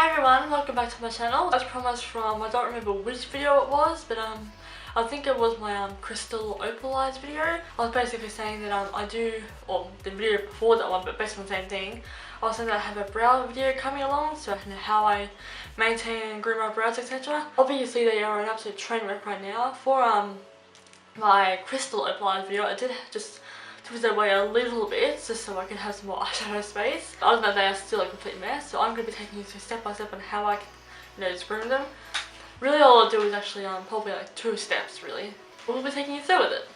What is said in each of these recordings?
Hi everyone, welcome back to my channel. As promised from, I don't remember which video it was, but I think it was my crystal opal eyes video. I was basically saying that I do, or the video before that one, but basically the same thing. I was saying that I have a brow video coming along, so how I maintain and groom my brows, etc. Obviously they are an absolute train wreck right now. For my crystal opal eyes video, I did just twist it away a little bit just so I can have some more eyeshadow space. Other than that, they are still a complete mess, so I'm going to be taking you through step by step on how I can, just groom them. Really all I'll do is actually probably like 2 steps really. We'll be taking you through with it.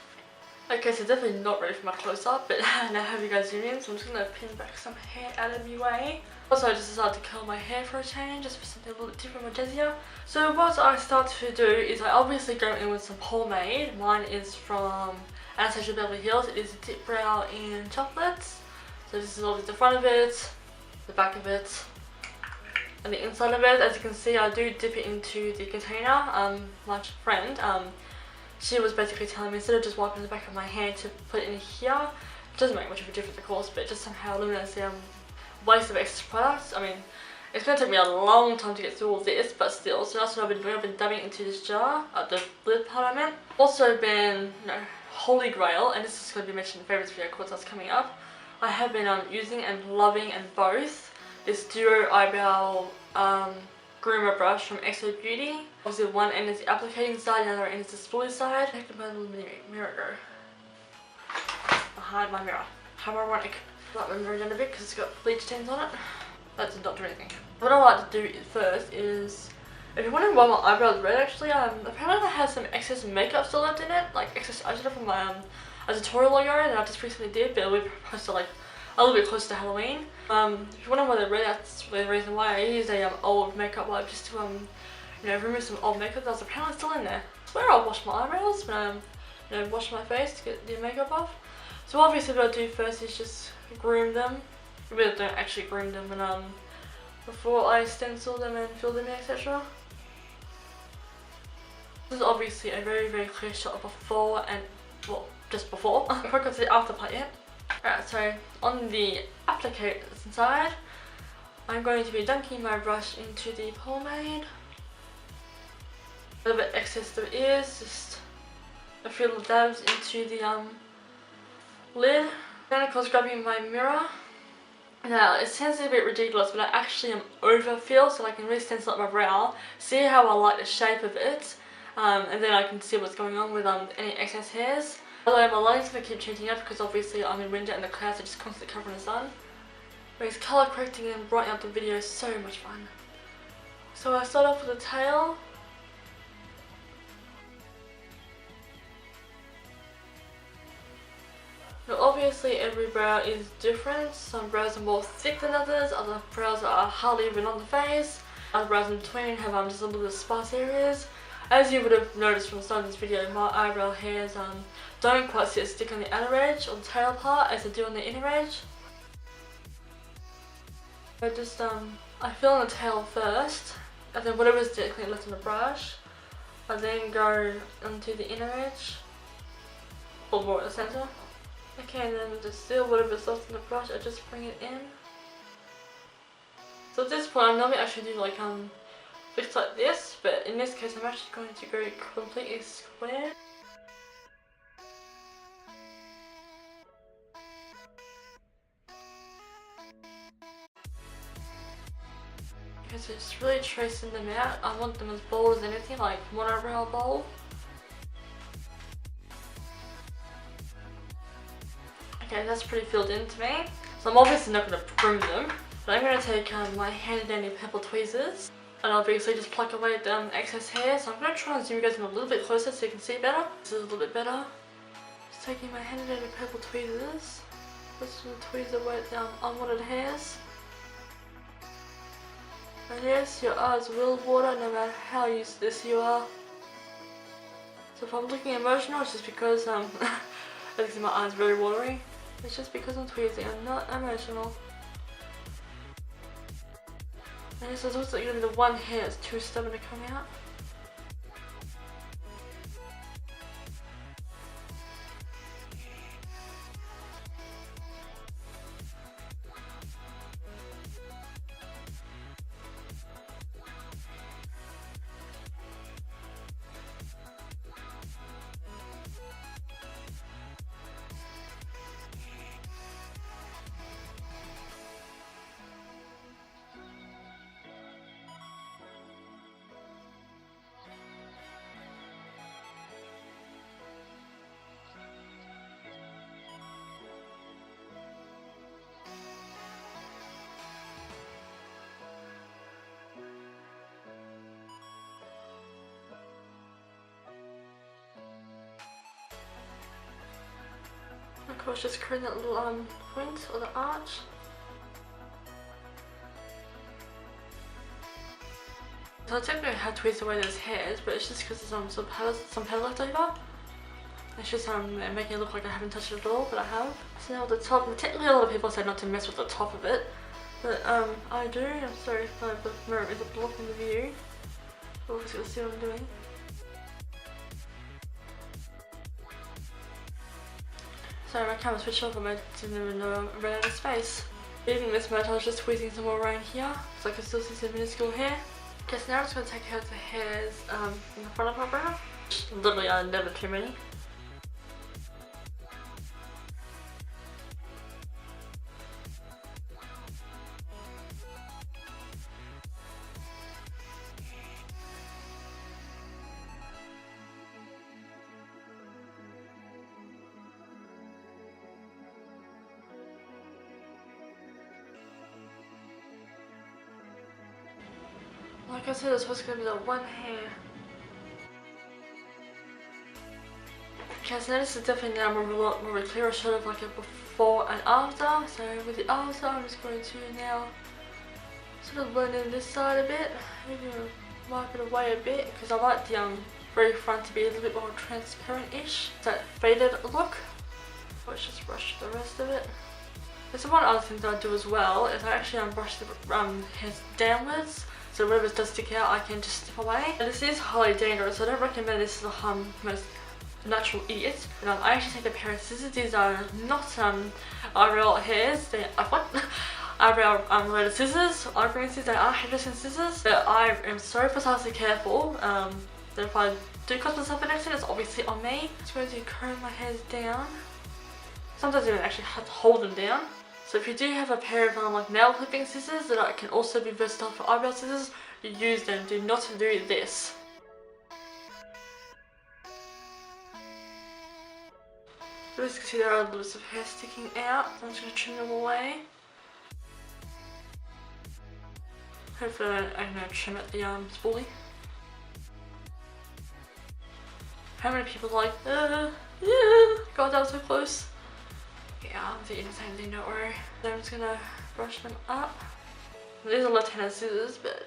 Okay, so definitely not ready for my close-up, but now have you guys zoom in, so I'm just going to pin back some hair out of my way. Also, I just decided to curl my hair for a change, just for something a little bit different and jazzier. So what I start to do is I obviously go in with some pomade. Mine is from Anastasia Beverly Hills. It is a dip brow in chocolates. So this is obviously the front of it, the back of it, and the inside of it. As you can see, I do dip it into the container. My friend, she was basically telling me instead of just wiping the back of my hand to put it in here, it doesn't make much of a difference of course, but it just somehow eliminates the waste of excess products. I mean, it's going to take me a long time to get through all this, but still, so that's what I've been doing. I've been dumping it into this jar, the lid part I meant. Also been, holy grail, and this is going to be mentioned in the favourites video of course that's coming up. I have been using and loving and both this duo eyebrow groomer brush from XO Beauty. Obviously one end is the applicating side, the other end is the spoolie side. I have to put a little mirror go behind my mirror. How ironic. Like my mirror down a bit because it's got bleach stains on it. That does not do anything. What I like to do first is, if you're wondering why my eyebrows are red actually, apparently I have some excess makeup still left in it, like excess eyeshadow from my a tutorial video that I just recently did, but it'll be posted like a little bit closer to Halloween. If you're wondering why they're red, that's really the reason why. I used a old makeup wipe just to remove some old makeup that was apparently still in there. I swear I'll wash my eyebrows, but wash my face to get the makeup off. So obviously what I do first is just groom them. I really don't actually groom them before I stencil them and fill them in, etc. This is obviously a very clear shot of before and, well, just before. I haven't got to the after part yet. Alright, so on the applicator side, I'm going to be dunking my brush into the pomade. A little bit excess there is, just a few little dabs into the lid. Then of course grabbing my mirror. Now it sounds a bit ridiculous, but I actually am overfill, so I can really stencil up my brow, see how I like the shape of it, and then I can see what's going on with any excess hairs. Although my lighting's going to keep changing up because obviously I'm in winter and the clouds are just constantly covering the sun. But it's colour correcting and brightening up the video is so much fun. So I start off with the tail. Now obviously every brow is different. Some brows are more thick than others, other brows are hardly even on the face. Other brows in between have just a little bit of sparse areas. As you would have noticed from the start of this video, my eyebrow hairs don't quite stick on the outer edge or the tail part as they do on the inner edge. I just I fill in the tail first, and then whatever's technically left on the brush, I then go onto the inner edge, or more at the centre. Okay, and then just still whatever's left on the brush, I just bring it in. So at this point, I normally actually do like flicks like this, but in this case I'm actually going to go completely square. Because it's really tracing them out. I want them as bold as anything, like monobrow bold. Okay, that's pretty filled in to me. So I'm obviously not going to groom them, but I'm going to take my handy dandy purple tweezers and obviously just pluck away the excess hair. So I'm going to try and zoom you guys in a little bit closer so you can see better. This is a little bit better. Just taking my handy dandy purple tweezers, just going to tweeze away the unwanted hairs. And yes, your eyes will water no matter how used to this you are. So if I'm looking emotional, it's just because as you can see my eyes very watery. It's just because I'm tweezing, I'm not emotional. And this is also going to be the one hair that's too stubborn to come out. I was just creating that little point or the arch. So I technically had tweezed away those hairs, but it's just because there's some powder left over. It's just making it look like I haven't touched it at all, but I have. So now the top, and technically a lot of people say not to mess with the top of it, but I do. I'm sorry if the mirror is blocking the view. But obviously you'll see what I'm doing. Sorry, my camera switched off and I didn't even know I ran out of space. Leaving this much, I was just tweezing some more around here, so I can still see some minuscule hair. Okay, so now I'm just going to take out the hairs in the front of my brow. Literally, never too many. Like I said, it's supposed to be the one hair. Okay, so this is definitely now more clearer shot of like a before and after. So with the after, I'm just going to now sort of blend in this side a bit. Maybe wipe it away a bit because I like the very front to be a little bit more transparent-ish. That faded look. Let's just brush the rest of it. There's one other thing that I do as well is I actually brush the hairs downwards. So wherever it does stick out, I can just step away. And this is highly dangerous, so I don't recommend this to the most natural idiot. And I actually take a pair of scissors. These are not eyebrow hairs. They are what? Eyebrow related scissors. Eyebrow scissors. They are hairdressing scissors. But I am so precisely careful that if I do cut myself an accident, it's obviously on me. I'm just going to comb my hairs down. Sometimes I even actually have to hold them down. So if you do have a pair of like nail clipping scissors that can also be versatile for eyebrow scissors, you use them. Do not do this. So as you can see, there are little bits of hair sticking out. So I'm just going to trim them away. Hopefully I don't trim at the spoolie. How many people are like, yeah, God, that was so close. Yeah, I'm thinking the same thing, don't worry. So I'm just gonna brush them up. These are left-handed scissors, but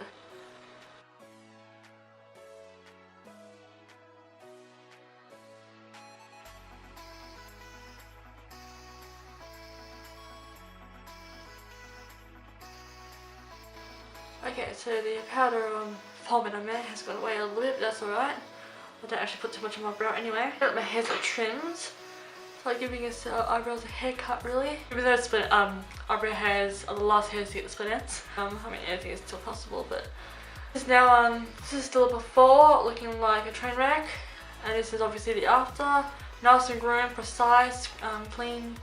okay, so the powder foaming on my has gone away a little bit, but that's alright. I don't actually put too much on my brow anyway. My hairs are trimmed. Like giving his eyebrows a haircut, really. Even though split eyebrow hairs are the last hairs to get the split ends. I mean, anything is still possible, but this now this is still a before, looking like a train wreck, and this is obviously the after. Nice and groomed, precise, clean.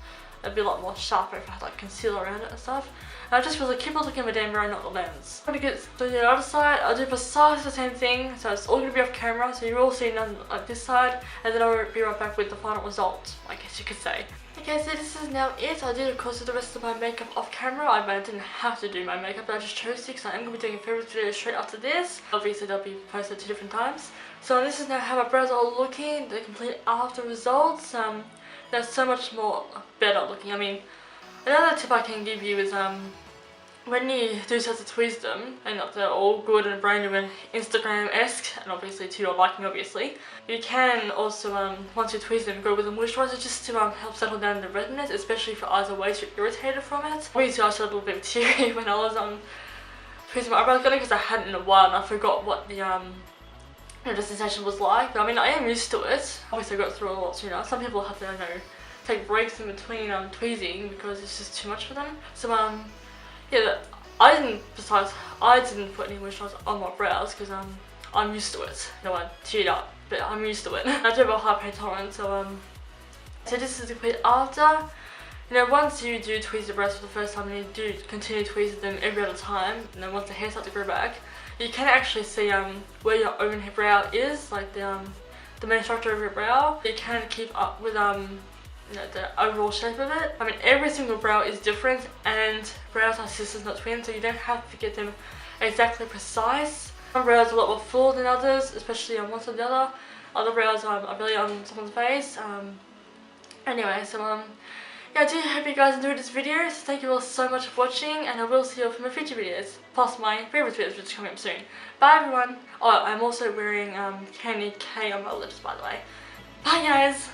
It'd be a lot more sharper if I had like concealer around it and stuff. And I just really keep on looking at my damn mirror, not the lens. I'm gonna get to the other side. I'll do precisely the same thing, so it's all gonna be off camera, so you're all seeing on like this side, and then I'll be right back with the final result, I guess you could say. Okay, so this is now it. I did of course do the rest of my makeup off camera. I didn't have to do my makeup, but I just chose to because I am going to be doing a favourite video straight after this. Obviously they'll be posted 2 different times. So this is now how my brows are looking, the complete after results. They're so much more better looking. I mean, another tip I can give you is when you do start to tweeze them, and they're all good and brand new and Instagram-esque, and obviously to your liking obviously, you can also, once you tweeze them, go with a moisturizer just to help settle down the redness, especially if your eyes are way too irritated from it. Obviously I was a little bit teary when I was tweezing my eyebrows because I hadn't in a while and I forgot what the the sensation was like. But I mean, I am used to it. Obviously I got through a lot sooner. Some people have to, take breaks in between tweezing because it's just too much for them. So yeah, I didn't put any moisturizer on my brows because I'm used to it. No, I teared up, but I'm used to it. I do have a high pain tolerance, so this is the complete after. Once you do tweeze the brows for the first time and you do continue tweezing them every other time, and then once the hair starts to grow back, you can actually see where your own brow is, like the main structure of your brow. You can keep up with the overall shape of it. I mean, every single brow is different, and brows are sisters, not twins, so you don't have to get them exactly precise. Some brows are a lot more full than others, especially on one side or the other. Other brows are really on someone's face. Anyway, so yeah, I do hope you guys enjoyed this video, so thank you all so much for watching, and I will see you all for my future videos, plus my favourite videos which are coming up soon. Bye everyone! Oh, I'm also wearing Candy K on my lips, by the way. Bye guys!